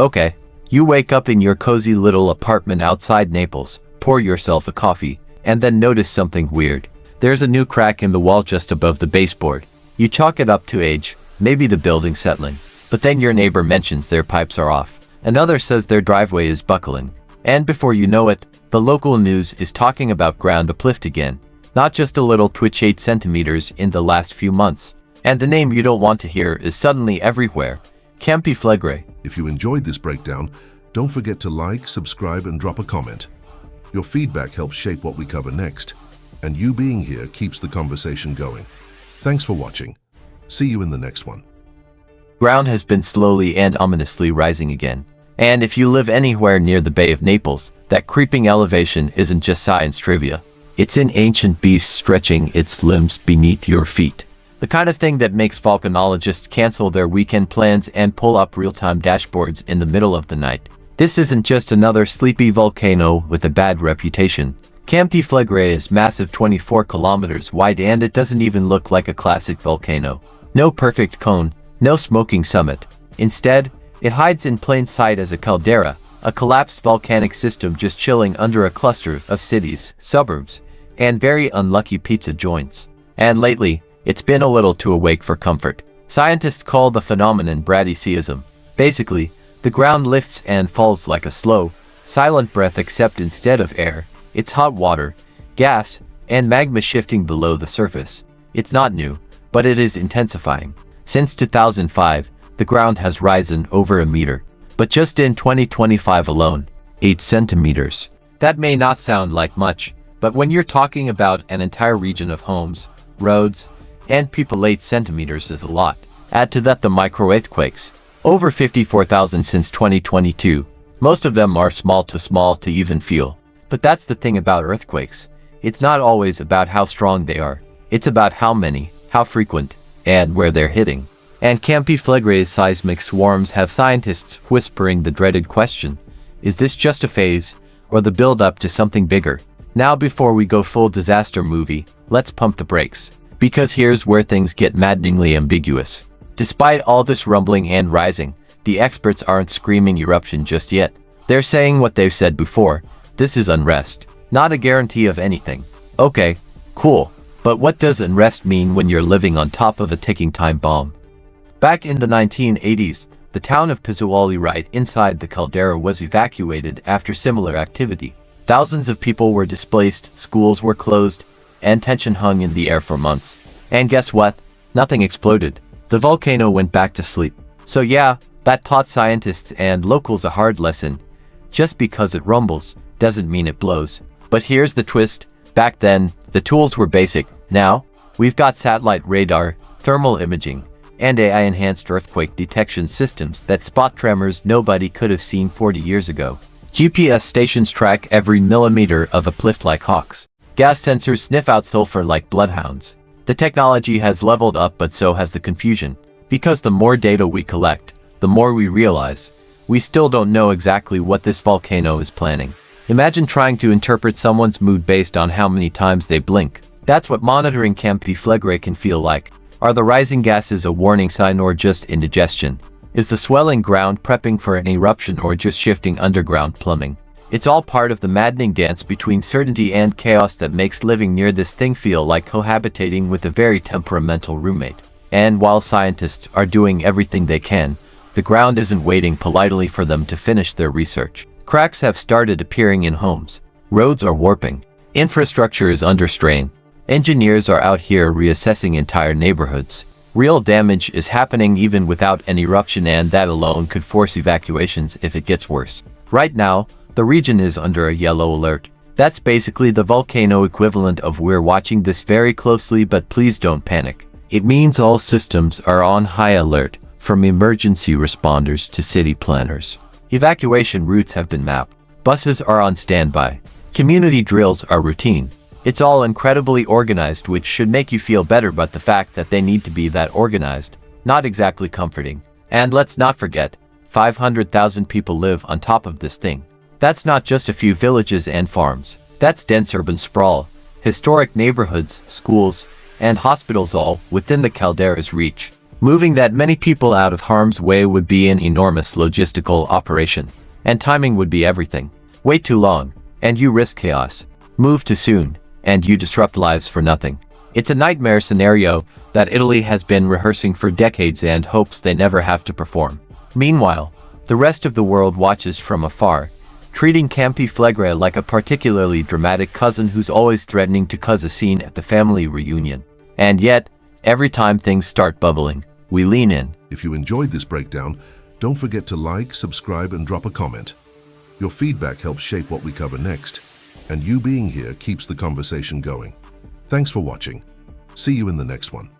Okay, you wake up in your cozy little apartment outside Naples, pour yourself a coffee, and then notice something weird. There's a new crack in the wall just above the baseboard. You chalk it up to age, maybe the building settling. But then your neighbor mentions their pipes are off. Another says their driveway is buckling. And before you know it, the local news is talking about ground uplift again. Not just a little twitch 8 centimeters in the last few months. And the name you don't want to hear is suddenly everywhere. Campi Flegrei. If you enjoyed this breakdown, don't forget to like, subscribe, and drop a comment. Your feedback helps shape what we cover next, and you being here keeps the conversation going. Thanks for watching. See you in the next one. Ground has been slowly and ominously rising again. And if you live anywhere near the Bay of Naples, that creeping elevation isn't just science trivia. It's an ancient beast stretching its limbs beneath your feet. The kind of thing that makes volcanologists cancel their weekend plans and pull up real-time dashboards in the middle of the night. This isn't just another sleepy volcano with a bad reputation. Campi Flegrei is massive, 24 kilometers wide, and it doesn't even look like a classic volcano. No perfect cone, no smoking summit. Instead, it hides in plain sight as a caldera, a collapsed volcanic system just chilling under a cluster of cities, suburbs, and very unlucky pizza joints. And lately, it's been a little too awake for comfort. Scientists call the phenomenon bradyseism. Basically, the ground lifts and falls like a slow, silent breath, except instead of air, it's hot water, gas, and magma shifting below the surface. It's not new, but it is intensifying. Since 2005, the ground has risen over a meter. But just in 2025 alone, 8 centimeters. That may not sound like much, but when you're talking about an entire region of homes, roads, and people, 8 centimeters is a lot. Add to that the micro-earthquakes. Over 54,000 since 2022. Most of them are small to even feel. But that's the thing about earthquakes. It's not always about how strong they are. It's about how many, how frequent, and where they're hitting. And Campi Flegrei's seismic swarms have scientists whispering the dreaded question: is this just a phase, or the build-up to something bigger? Now, before we go full disaster movie, let's pump the brakes. Because here's where things get maddeningly ambiguous. Despite all this rumbling and rising, the experts aren't screaming eruption just yet. They're saying what they've said before: this is unrest, not a guarantee of anything. Okay, cool. But what does unrest mean when you're living on top of a ticking time bomb? Back in the 1980s, the town of Pozzuoli right inside the caldera was evacuated after similar activity. Thousands of people were displaced, schools were closed, and tension hung in the air for months. And guess what? Nothing exploded. The volcano went back to sleep. So yeah, that taught scientists and locals a hard lesson. Just because it rumbles doesn't mean it blows. But here's the twist. Back then, the tools were basic. Now, we've got satellite radar, thermal imaging, and AI-enhanced earthquake detection systems that spot tremors nobody could have seen 40 years ago. GPS stations track every millimeter of uplift like hawks. Gas sensors sniff out sulfur like bloodhounds. The technology has leveled up, but so has the confusion. Because the more data we collect, the more we realize we still don't know exactly what this volcano is planning. Imagine trying to interpret someone's mood based on how many times they blink. That's what monitoring Campi Flegrei can feel like. Are the rising gases a warning sign or just indigestion? Is the swelling ground prepping for an eruption or just shifting underground plumbing? It's all part of the maddening dance between certainty and chaos that makes living near this thing feel like cohabitating with a very temperamental roommate. And while scientists are doing everything they can, the ground isn't waiting politely for them to finish their research. Cracks have started appearing in homes. Roads are warping. Infrastructure is under strain. Engineers are out here reassessing entire neighborhoods. Real damage is happening even without an eruption, and that alone could force evacuations if it gets worse. Right now, the region is under a yellow alert. That's basically the volcano equivalent of "we're watching this very closely, but please don't panic." It means all systems are on high alert, from emergency responders to city planners. Evacuation routes have been mapped. Buses are on standby. Community drills are routine. It's all incredibly organized, which should make you feel better, but the fact that they need to be that organized, not exactly comforting. And let's not forget, 500,000 people live on top of this thing. That's not just a few villages and farms. That's dense urban sprawl, historic neighborhoods, schools, and hospitals all within the caldera's reach. Moving that many people out of harm's way would be an enormous logistical operation. And timing would be everything. Wait too long, and you risk chaos. Move too soon, and you disrupt lives for nothing. It's a nightmare scenario that Italy has been rehearsing for decades and hopes they never have to perform. Meanwhile, the rest of the world watches from afar, treating Campi Flegrei like a particularly dramatic cousin who's always threatening to cause a scene at the family reunion. And yet, every time things start bubbling, we lean in. If you enjoyed this breakdown, don't forget to like, subscribe, and drop a comment. Your feedback helps shape what we cover next, and you being here keeps the conversation going. Thanks for watching. See you in the next one.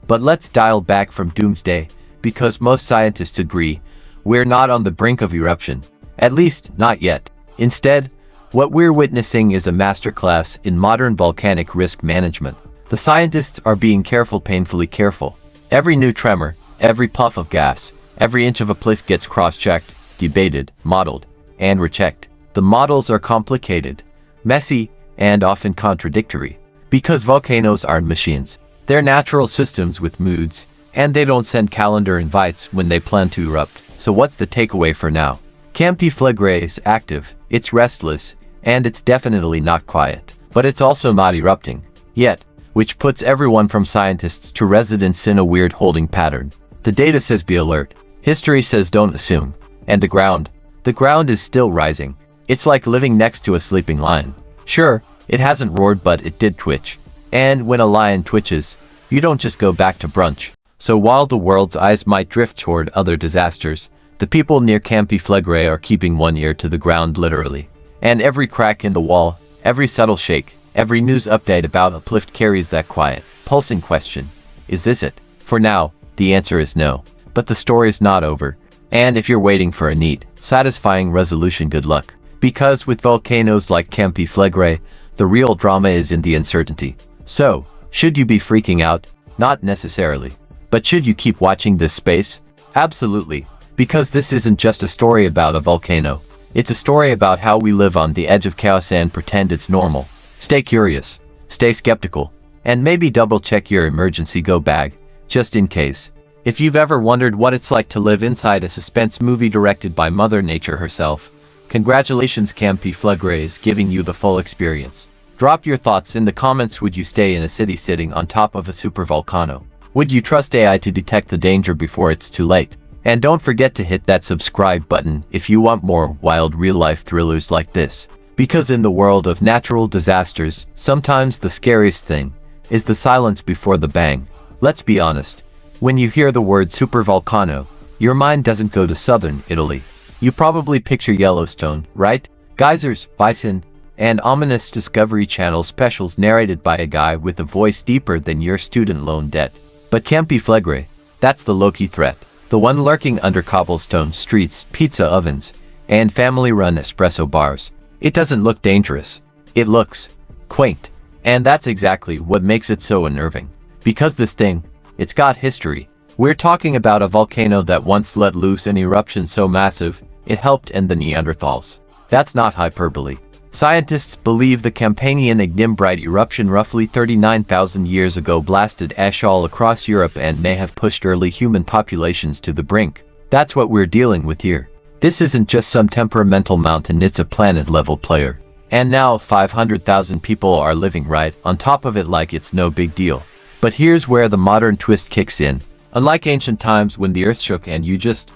But let's dial back from doomsday, because most scientists agree we're not on the brink of eruption. At least, not yet. Instead, what we're witnessing is a masterclass in modern volcanic risk management. The scientists are being careful, painfully careful. Every new tremor, every puff of gas, every inch of a cliff gets cross-checked, debated, modeled, and rechecked. The models are complicated, messy, and often contradictory. Because volcanoes aren't machines. They're natural systems with moods, and they don't send calendar invites when they plan to erupt. So what's the takeaway for now? Campi Flegrei is active, it's restless, and it's definitely not quiet. But it's also not erupting. Yet, which puts everyone from scientists to residents in a weird holding pattern. The data says be alert. History says don't assume. And the ground is still rising. It's like living next to a sleeping lion. Sure, it hasn't roared, but it did twitch. And when a lion twitches, you don't just go back to brunch. So while the world's eyes might drift toward other disasters, the people near Campi Flegrei are keeping one ear to the ground literally. And every crack in the wall, every subtle shake, every news update about uplift carries that quiet, pulsing question. Is this it? For now, the answer is no. But the story's not over. And if you're waiting for a neat, satisfying resolution, good luck. Because with volcanoes like Campi Flegrei, the real drama is in the uncertainty. So, should you be freaking out? Not necessarily. But should you keep watching this space? Absolutely. Because this isn't just a story about a volcano. It's a story about how we live on the edge of chaos and pretend it's normal. Stay curious, stay skeptical, and maybe double-check your emergency go bag, just in case. If you've ever wondered what it's like to live inside a suspense movie directed by Mother Nature herself, congratulations, Campi Flegrei is giving you the full experience. Drop your thoughts in the comments. Would you stay in a city sitting on top of a supervolcano? Would you trust AI to detect the danger before it's too late? And don't forget to hit that subscribe button if you want more wild real-life thrillers like this. Because in the world of natural disasters, sometimes the scariest thing is the silence before the bang. Let's be honest. When you hear the word supervolcano, your mind doesn't go to southern Italy. You probably picture Yellowstone, right? Geysers, bison, and ominous Discovery Channel specials narrated by a guy with a voice deeper than your student loan debt. But Campi Flegrei, that's the low-key threat. The one lurking under cobblestone streets, pizza ovens, and family-run espresso bars. It doesn't look dangerous. It looks quaint. And that's exactly what makes it so unnerving. Because this thing, it's got history. We're talking about a volcano that once let loose an eruption so massive, it helped end the Neanderthals. That's not hyperbole. Scientists believe the Campanian ignimbrite eruption roughly 39,000 years ago blasted ash all across Europe and may have pushed early human populations to the brink. That's what we're dealing with here. This isn't just some temperamental mountain, it's a planet-level player. And now 500,000 people are living right on top of it like it's no big deal. But here's where the modern twist kicks in. Unlike ancient times when the earth shook and you just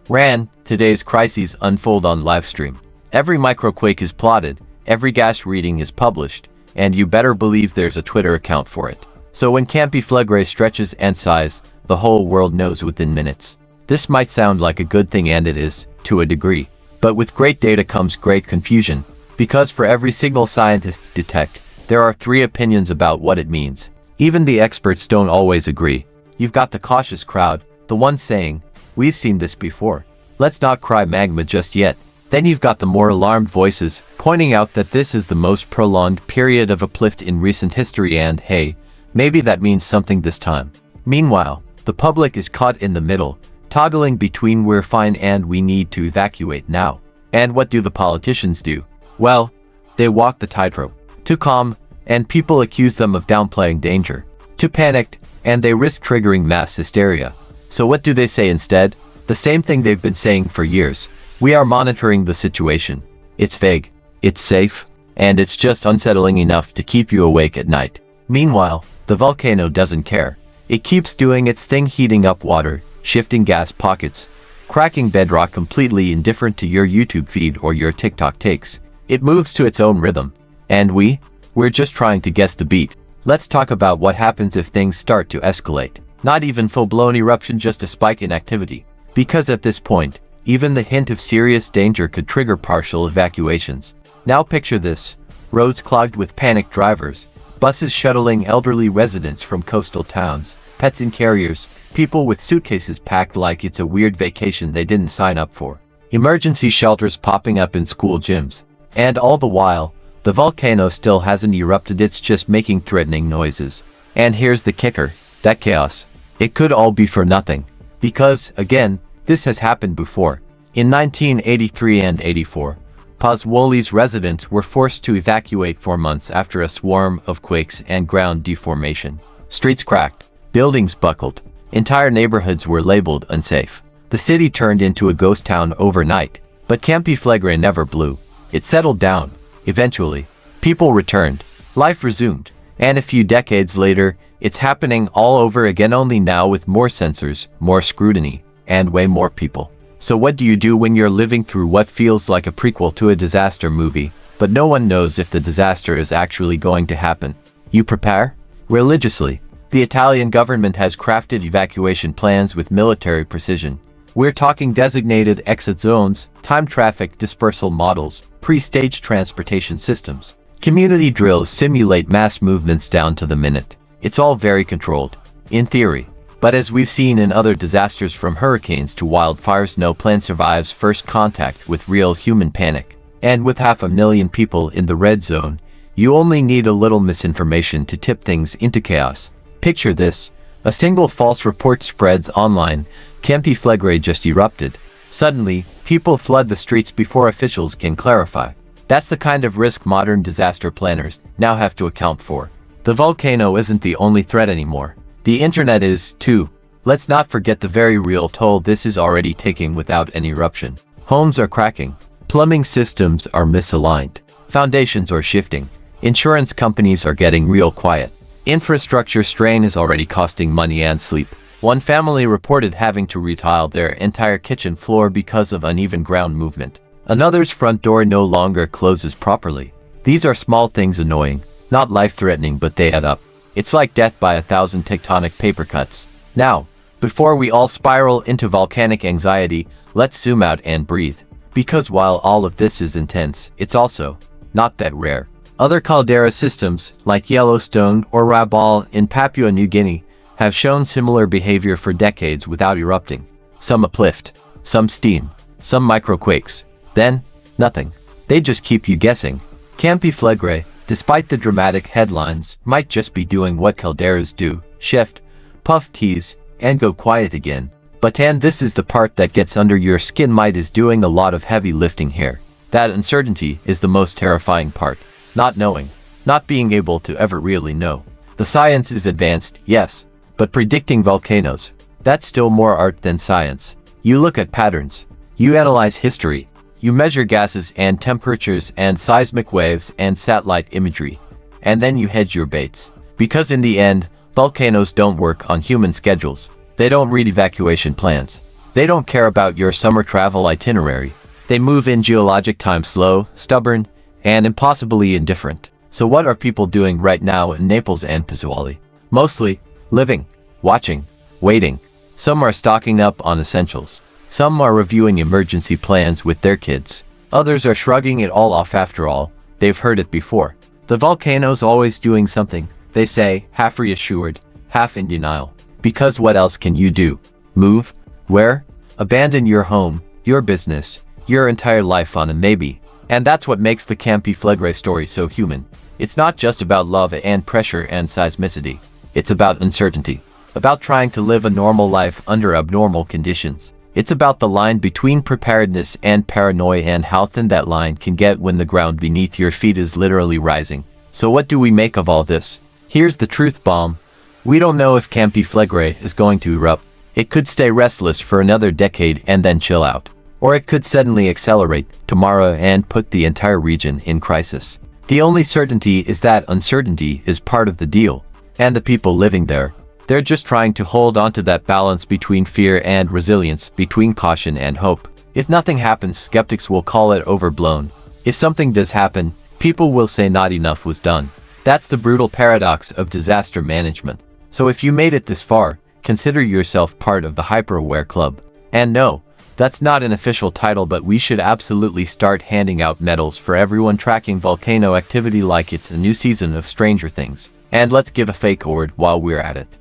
ran, today's crises unfold on livestream. Every microquake is plotted, every gas reading is published, and you better believe there's a Twitter account for it. So when Campi Flegrei stretches and sighs, the whole world knows within minutes. This might sound like a good thing, and it is, to a degree. But with great data comes great confusion, because for every signal scientists detect, there are 3 opinions about what it means. Even the experts don't always agree. You've got the cautious crowd, the ones saying, we've seen this before. Let's not cry magma just yet. Then you've got the more alarmed voices, pointing out that this is the most prolonged period of uplift in recent history and hey, maybe that means something this time. Meanwhile, the public is caught in the middle, toggling between we're fine and we need to evacuate now. And what do the politicians do? Well, they walk the tightrope. Too calm, and people accuse them of downplaying danger. Too panicked, and they risk triggering mass hysteria. So what do they say instead? The same thing they've been saying for years. We are monitoring the situation. It's vague, it's safe, and it's just unsettling enough to keep you awake at night. Meanwhile, the volcano doesn't care. It keeps doing its thing, heating up water, shifting gas pockets, cracking bedrock, completely indifferent to your YouTube feed or your TikTok takes. It moves to its own rhythm. And we're just trying to guess the beat. Let's talk about what happens if things start to escalate. Not even full-blown eruption, just a spike in activity. Because at this point, even the hint of serious danger could trigger partial evacuations. Now picture this: roads clogged with panicked drivers, buses shuttling elderly residents from coastal towns, pets in carriers, people with suitcases packed like it's a weird vacation they didn't sign up for, emergency shelters popping up in school gyms. And all the while, the volcano still hasn't erupted, it's just making threatening noises. And here's the kicker: that chaos, it could all be for nothing. Because, again, this has happened before. In 1983 and 84, Pozzuoli's residents were forced to evacuate for months after a swarm of quakes and ground deformation. Streets cracked, buildings buckled, entire neighborhoods were labeled unsafe. The city turned into a ghost town overnight. But Campi Flegrei never blew. It settled down. Eventually, people returned, life resumed, and a few decades later, it's happening all over again, only now with more sensors, more scrutiny, and way more people. So what do you do when you're living through what feels like a prequel to a disaster movie, but no one knows if the disaster is actually going to happen? You prepare? Religiously. The Italian government has crafted evacuation plans with military precision. We're talking designated exit zones, time traffic dispersal models, pre-staged transportation systems. Community drills simulate mass movements down to the minute. It's all very controlled, in theory. But as we've seen in other disasters, from hurricanes to wildfires, no plan survives first contact with real human panic. And with 500,000 people in the red zone, you only need a little misinformation to tip things into chaos. Picture this: a single false report spreads online, Campi Flegrei just erupted. Suddenly, people flood the streets before officials can clarify. That's the kind of risk modern disaster planners now have to account for. The volcano isn't the only threat anymore. The internet is, too. Let's not forget the very real toll this is already taking without an eruption. Homes are cracking. Plumbing systems are misaligned. Foundations are shifting. Insurance companies are getting real quiet. Infrastructure strain is already costing money and sleep. One family reported having to retile their entire kitchen floor because of uneven ground movement. Another's front door no longer closes properly. These are small things, annoying, not life-threatening, but they add up. It's like death by 1,000 tectonic paper cuts. Now, before we all spiral into volcanic anxiety, let's zoom out and breathe. Because while all of this is intense, it's also not that rare. Other caldera systems, like Yellowstone or Rabaul in Papua New Guinea, have shown similar behavior for decades without erupting. Some uplift, some steam, some microquakes. Then, nothing. They just keep you guessing. Campi Flegrei, despite the dramatic headlines, might just be doing what calderas do: shift, puff, tease, and go quiet again. And this is the part that gets under your skin. Might is doing a lot of heavy lifting here. That uncertainty is the most terrifying part. Not knowing. Not being able to ever really know. The science is advanced, yes, but predicting volcanoes, that's still more art than science. You look at patterns. You analyze history. You measure gases and temperatures and seismic waves and satellite imagery. And then you hedge your baits. Because in the end, volcanoes don't work on human schedules. They don't read evacuation plans. They don't care about your summer travel itinerary. They move in geologic time, slow, stubborn, and impossibly indifferent. So what are people doing right now in Naples and Pozzuoli? Mostly, living, watching, waiting. Some are stocking up on essentials. Some are reviewing emergency plans with their kids. Others are shrugging it all off. After all, they've heard it before. The volcano's always doing something, they say, half reassured, half in denial. Because what else can you do? Move? Where? Abandon your home, your business, your entire life on a maybe. And that's what makes the Campi Flegrei story so human. It's not just about lava and pressure and seismicity. It's about uncertainty. About trying to live a normal life under abnormal conditions. It's about the line between preparedness and paranoia, and how thin that line can get when the ground beneath your feet is literally rising. So what do we make of all this? Here's the truth bomb. We don't know if Campi Flegrei is going to erupt. It could stay restless for another decade and then chill out. Or it could suddenly accelerate tomorrow and put the entire region in crisis. The only certainty is that uncertainty is part of the deal. And the people living there, they're just trying to hold on to that balance between fear and resilience, between caution and hope. If nothing happens, skeptics will call it overblown. If something does happen, people will say not enough was done. That's the brutal paradox of disaster management. So if you made it this far, consider yourself part of the hyper-aware club. And no, that's not an official title, but we should absolutely start handing out medals for everyone tracking volcano activity like it's a new season of Stranger Things. And let's give a fake award while we're at it.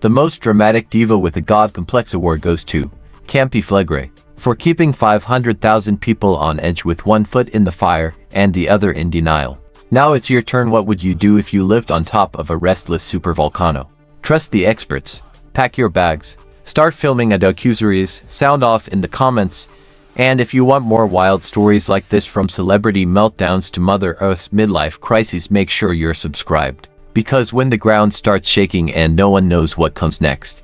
The most dramatic diva with a god complex award goes to Campi Flegrei for keeping 500,000 people on edge with one foot in the fire and the other in denial. Now it's your turn. What would you do if you lived on top of a restless supervolcano? Trust the experts. Pack your bags. Start filming a docuseries. Sound off in the comments. And if you want more wild stories like this, from celebrity meltdowns to Mother Earth's midlife crises, make sure you're subscribed. Because when the ground starts shaking and no one knows what comes next,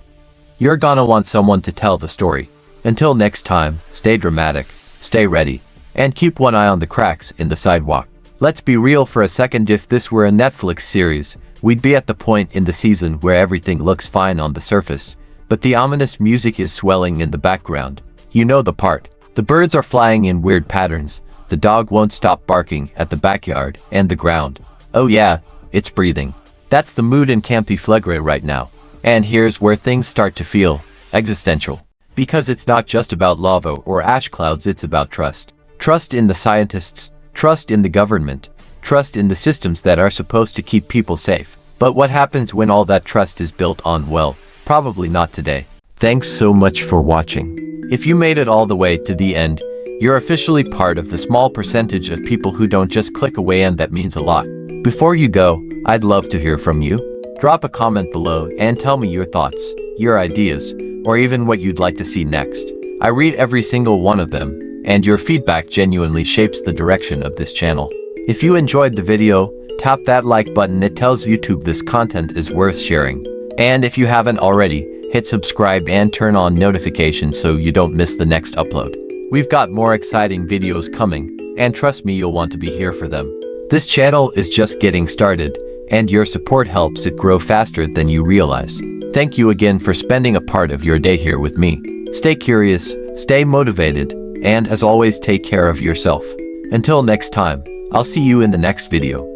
you're gonna want someone to tell the story. Until next time, stay dramatic, stay ready, and keep one eye on the cracks in the sidewalk. Let's be real for a second. If this were a Netflix series, we'd be at the point in the season where everything looks fine on the surface, but the ominous music is swelling in the background. You know the part. The birds are flying in weird patterns, the dog won't stop barking at the backyard, and the ground, oh yeah, it's breathing. That's the mood in Campi Flegrei right now. And here's where things start to feel existential. Because it's not just about lava or ash clouds, it's about trust. Trust in the scientists, trust in the government, trust in the systems that are supposed to keep people safe. But what happens when all that trust is built on, well, probably not today. Thanks so much for watching. If you made it all the way to the end, you're officially part of the small percentage of people who don't just click away, and that means a lot. Before you go, I'd love to hear from you. Drop a comment below and tell me your thoughts, your ideas, or even what you'd like to see next. I read every single one of them, and your feedback genuinely shapes the direction of this channel. If you enjoyed the video, tap that like button. It tells YouTube this content is worth sharing. And if you haven't already, hit subscribe and turn on notifications so you don't miss the next upload. We've got more exciting videos coming, and trust me, you'll want to be here for them. This channel is just getting started, and your support helps it grow faster than you realize. Thank you again for spending a part of your day here with me. Stay curious, stay motivated, and as always, take care of yourself. Until next time, I'll see you in the next video.